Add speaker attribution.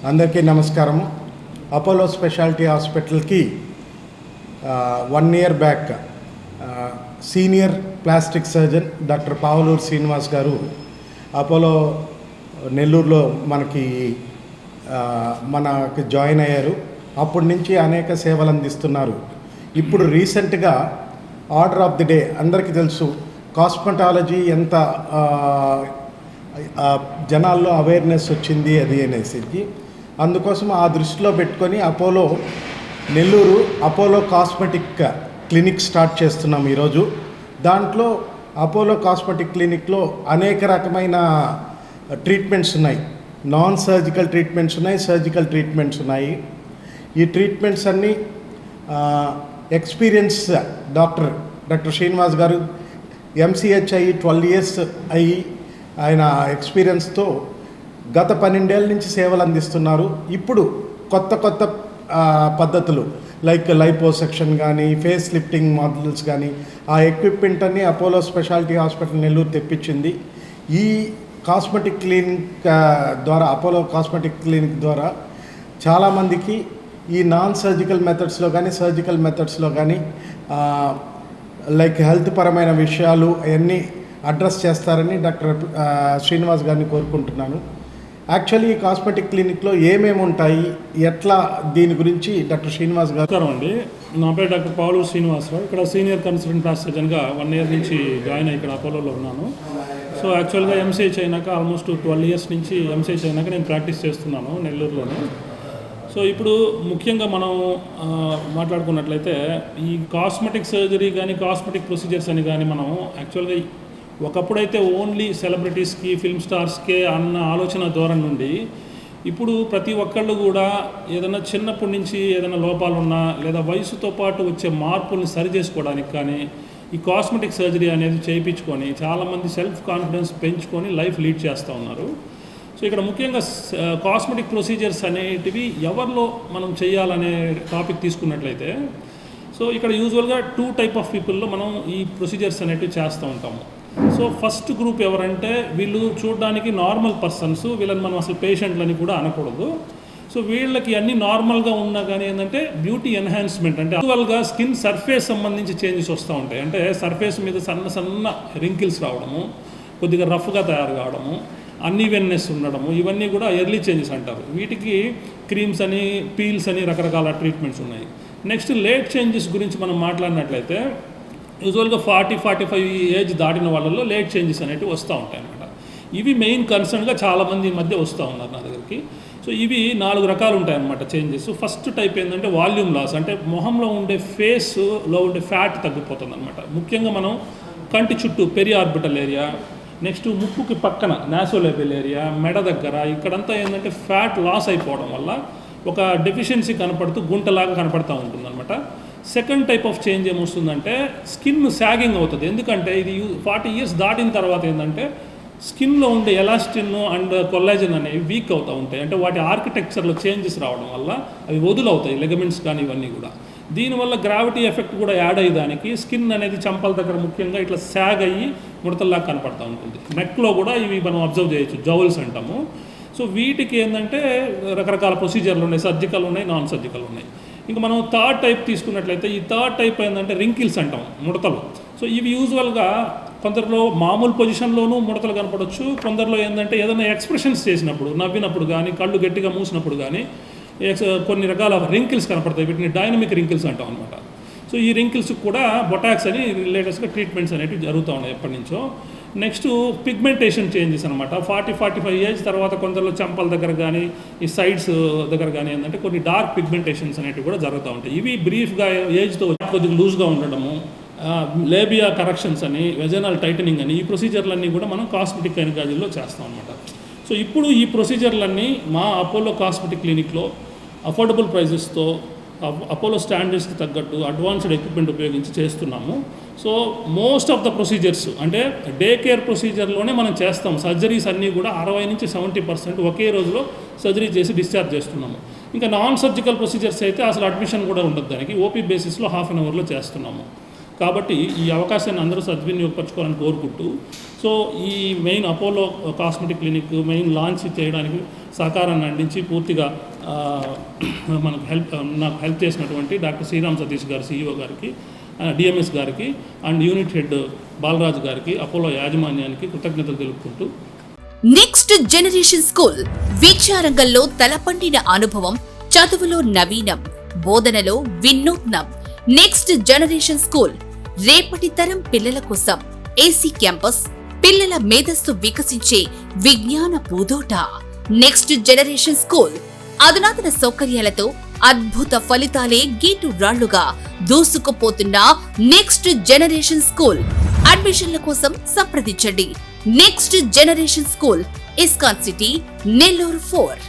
Speaker 1: అందరికీ నమస్కారం. Apollo speciality హాస్పిటల్కి 1 year back senior plastic surgeon doctor Pavuluru Srinivas గారు అపోలో నెల్లూరులో మనకి జాయిన్ అయ్యారు. అప్పటి నుంచి అనేక సేవలు అందిస్తున్నారు. ఇప్పుడు రీసెంట్గా ఆర్డర్ ఆఫ్ ది డే అందరికీ తెలుసు, కాస్మెటాలజీ ఎంత జనాల్లో అవేర్నెస్ వచ్చింది అది అనేసరికి, అందుకోసం ఆ దృష్టిలో పెట్టుకొని Nellore Apollo cosmetic clinic start చేస్తున్నాం ఈరోజు. దాంట్లో అపోలో కాస్మెటిక్ క్లినిక్లో అనేక రకమైన ట్రీట్మెంట్స్ ఉన్నాయి. నాన్ సర్జికల్ ట్రీట్మెంట్స్ ఉన్నాయి, సర్జికల్ ట్రీట్మెంట్స్ ఉన్నాయి. ఈ ట్రీట్మెంట్స్ అన్నీ ఎక్స్పీరియన్స్ డాక్టర్ శ్రీనివాస్ గారు ఎంసీహెచ్ అయ్యి 12 years అయ్యి ఆయన ఎక్స్పీరియన్స్తో గత 12 ఏళ్ళ నుంచి సేవలు అందిస్తున్నారు. ఇప్పుడు కొత్త పద్ధతులు లైక్ లైపోసెక్షన్ కానీ, ఫేస్ లిఫ్టింగ్ మోడల్స్ కానీ, ఆ ఎక్విప్మెంట్ అన్ని అపోలో స్పెషాలిటీ హాస్పిటల్ నెల్లూరు తెప్పించింది. ఈ కాస్మెటిక్ క్లినిక్ ద్వారా, అపోలో కాస్మెటిక్ క్లినిక్ ద్వారా చాలామందికి ఈ నాన్ సర్జికల్ మెథడ్స్లో కానీ, సర్జికల్ మెథడ్స్లో కానీ లైక్ హెల్త్ పరమైన విషయాలు అవన్నీ అడ్రస్ చేస్తారని డాక్టర్ శ్రీనివాస్ గారిని కోరుకుంటున్నాను. యాక్చువల్లీ ఈ కాస్మెటిక్ క్లినిక్లో ఏమేమి ఉంటాయి, ఎట్లా, దీని గురించి డాక్టర్ శ్రీనివాస్ గారు.
Speaker 2: నమస్కారం అండి, నా పేరు డాక్టర్ పావులూరు శ్రీనివాసరావు. ఇక్కడ సీనియర్ కన్సల్టెంట్ ప్లాస్టిక్ సర్జన్గా 1 year నుంచి జాయిన్ అయ్యి ఇక్కడ అపోలోలో ఉన్నాను. సో యాక్చువల్గా ఎంసీహెచ్ అయినాక ఆల్మోస్ట్ 12 years నుంచి ఎంసీహెచ్ అయినాక నేను ప్రాక్టీస్ చేస్తున్నాను నెల్లూరులోనే. సో ఇప్పుడు ముఖ్యంగా మనం మాట్లాడుకున్నట్లయితే ఈ కాస్మెటిక్ సర్జరీ కానీ, కాస్మెటిక్ ప్రొసీజర్స్ అని కానీ మనం యాక్చువల్గా ఒకప్పుడైతే ఓన్లీ సెలబ్రిటీస్కి, ఫిల్మ్ స్టార్స్కే అన్న ఆలోచన ధోరణి నుండి ఇప్పుడు ప్రతి ఒక్కళ్ళు కూడా ఏదైనా చిన్నప్పటి నుంచి ఏదైనా లోపాలు ఉన్నా లేదా వయసుతో పాటు వచ్చే మార్పుల్ని సరి చేసుకోవడానికి కానీ ఈ కాస్మెటిక్ సర్జరీ అనేది చేయించుకొని చాలామంది సెల్ఫ్ కాన్ఫిడెన్స్ పెంచుకొని లైఫ్ లీడ్ చేస్తూ ఉన్నారు. సో ఇక్కడ ముఖ్యంగా కాస్మెటిక్ ప్రొసీజర్స్ అనేటివి ఎవరిలో మనం చేయాలనే టాపిక్ తీసుకున్నట్లయితే, సో ఇక్కడ యూజువల్గా 2 type ఆఫ్ పీపుల్లో మనం ఈ ప్రొసీజర్స్ అనేటివి చేస్తూ ఉంటాము. సో ఫస్ట్ గ్రూప్ ఎవరంటే వీళ్ళు చూడడానికి నార్మల్ పర్సన్స్, వీళ్ళని మనం అసలు పేషెంట్లని కూడా అనకూడదు. సో వీళ్ళకి అన్నీ నార్మల్గా ఉన్నా కానీ ఏంటంటే బ్యూటీ ఎన్హాన్స్మెంట్, అంటే యాక్చువల్గా స్కిన్ సర్ఫేస్ సంబంధించి చేంజెస్ వస్తూ ఉంటాయి. అంటే సర్ఫేస్ మీద సన్న రింకిల్స్ రావడము, కొద్దిగా రఫ్గా తయారు కావడము, అన్ఈవెన్నెస్ ఉండడము, ఇవన్నీ కూడా ఎర్లీ చేంజెస్ అంటారు. వీటికి క్రీమ్స్ అని, పీల్స్ అని రకరకాల ట్రీట్మెంట్స్ ఉన్నాయి. నెక్స్ట్ లేట్ చేంజెస్ గురించి మనం మాట్లాడినట్లయితే యూజువల్గా 40-45 ఏజ్ దాటిన వాళ్ళల్లో లేట్ చేంజెస్ అనేవి వస్తూ ఉంటాయి అన్నమాట. ఇవి మెయిన్ కన్సర్న్గా చాలామంది మధ్య వస్తూ ఉన్నారు నా దగ్గరికి. సో ఇవి 4 రకాలు ఉంటాయి అన్నమాట చేంజెస్. ఫస్ట్ టైప్ ఏంటంటే వాల్యూమ్ లాస్, అంటే మొహంలో ఉండే ఫేస్లో ఉండే ఫ్యాట్ తగ్గిపోతుంది అనమాట. ముఖ్యంగా మనం కంటి చుట్టూ పెరిఆర్బిటల్ ఏరియా, నెక్స్ట్ ముక్కుకి పక్కన నాసోలేబియల్ ఏరియా, మెడ దగ్గర ఇక్కడంతా ఏంటంటే ఫ్యాట్ లాస్ అయిపోవడం వల్ల ఒక డెఫిషియన్సీ కనపడుతూ గుంటలాగా కనపడుతూ ఉంటుంది అనమాట. సెకండ్ టైప్ ఆఫ్ చేంజ్ ఏమొస్తుందంటే స్కిన్ సాగింగ్ అవుతుంది. ఎందుకంటే ఇది 40 years దాటిన తర్వాత ఏంటంటే స్కిన్లో ఉండే ఎలాస్టిన్ అండ్ కొల్లాజన్ అనేవి వీక్ అవుతూ ఉంటాయి. అంటే వాటి ఆర్కిటెక్చర్లో చేంజెస్ రావడం వల్ల అవి వదులవుతాయి, లెగమెంట్స్ కానీ ఇవన్నీ కూడా. దీనివల్ల గ్రావిటీ ఎఫెక్ట్ కూడా యాడ్ అయ్యేదానికి స్కిన్ అనేది చంపల దగ్గర ముఖ్యంగా ఇట్లా సాగ్ అయ్యి ముడతల్లాగా కనపడుతూ ఉంటుంది. నెక్లో కూడా ఇవి మనం అబ్జర్వ్ చేయొచ్చు, జౌల్స్ అంటాము. సో వీటికి ఏంటంటే రకరకాల ప్రొసీజర్లు ఉన్నాయి, సర్జికల్ ఉన్నాయి, నాన్ సర్జికల్ ఉన్నాయి. ఇంకా మనం థర్డ్ టైప్ తీసుకున్నట్లయితే ఈ థర్డ్ టైప్ ఏంటంటే రింకిల్స్ అంటాం, ముడతలు. సో ఇవి యూజువల్గా కొందరిలో మామూలు పొజిషన్లోనూ ముడతలు కనపడవచ్చు, కొందరిలో ఏంటంటే ఏదైనా ఎక్స్ప్రెషన్స్ చేసినప్పుడు, నవ్వినప్పుడు కానీ, కళ్ళు గట్టిగా మూసినప్పుడు కానీ కొన్ని రకాల రింకిల్స్ కనపడతాయి. వీటిని డైనమిక్ రింకిల్స్ అంటాం అనమాట. సో ఈ రింకిల్స్ కూడా బొటాక్స్ అని లేటెస్ట్గా ట్రీట్మెంట్స్ అనేవి జరుగుతూ ఉన్నాయి ఎప్పటి నుంచో. నెక్స్ట్ పిగ్మెంటేషన్ చేంజెస్ అనమాట. 40-45 ఏజ్ తర్వాత కొందరిలో చెంపల దగ్గర కానీ, ఈ సైడ్స్ దగ్గర కానీ ఏంటంటే కొన్ని డార్క్ పిగ్మెంటేషన్స్ అనేవి కూడా జరుగుతూ ఉంటాయి. ఇవి బ్రీఫ్గా ఏజ్తో కొద్దిగా లూజ్గా ఉండడము, లేబియా కరెక్షన్స్ అని, వెజనల్ టైటనింగ్ అని, ఈ ప్రొసీజర్లన్నీ కూడా మనం కాస్మెటిక్ గైనకాలజీలో చేస్తాం అనమాట. సో ఇప్పుడు ఈ ప్రొసీజర్లన్నీ మా అపోలో కాస్మెటిక్ క్లినిక్లో అఫోర్డబుల్ ప్రైజెస్తో అపోలో స్టాండర్డ్స్కి తగ్గట్టు అడ్వాన్స్డ్ ఎక్విప్మెంట్ ఉపయోగించి చేస్తున్నాము. So most of the procedures అంటే డే కేర్ ప్రొసీజర్లోనే మనం చేస్తాం. సర్జరీస్ అన్నీ కూడా 60-70% ఒకే రోజులో సర్జరీ చేసి డిశ్చార్జ్ చేస్తున్నాము. ఇంకా నాన్ సర్జికల్ ప్రొసీజర్స్ అయితే అసలు అడ్మిషన్ కూడా ఉండదు, దానికి ఓపీ బేసిస్లో 1/2 అవర్లో చేస్తున్నాము. కాబట్టి ఈ అవకాశాన్ని అందరూ సద్వినియోగపరచుకోవాలని కోరుకుంటూ సో ఈ main Apollo cosmetic clinic main launch చేయడానికి సహకారాన్ని అందించి పూర్తిగా మనకు నాకు హెల్ప్ చేసినటువంటి డాక్టర్ శ్రీరామ్ సతీష్ గారు CEO గారికి, డిఎంఎస్ గారికి అండ్ యూనిట్ హెడ్ బాలరాజు గారికి, అపోలో యాజమాన్యానికి కృతజ్ఞతలు తెలుపుకుంటూ
Speaker 3: నెక్స్ట్ జనరేషన్ స్కూల్ విద్యారంగంలో తలపండిన అనుభవం, చదువులో నవీనం, బోధనలో వినూత్నం. నెక్స్ట్ జనరేషన్ స్కూల్ రేపటి తరం పిల్లల కోసం ఏసీ క్యాంపస్, పిల్లల మేధస్సు వికసించే విజ్ఞాన పూదోట. నెక్స్ట్ జనరేషన్ స్కూల్ అధునాతన సౌకర్యాలతో అద్భుత ఫలితాలే గీటు రాళ్లుగా దూసుకుపోతున్న నెక్స్ట్ జనరేషన్ స్కూల్. అడ్మిషన్ల కోసం సంప్రదించండి. Next generation school, ISKCON city, Nellore 4.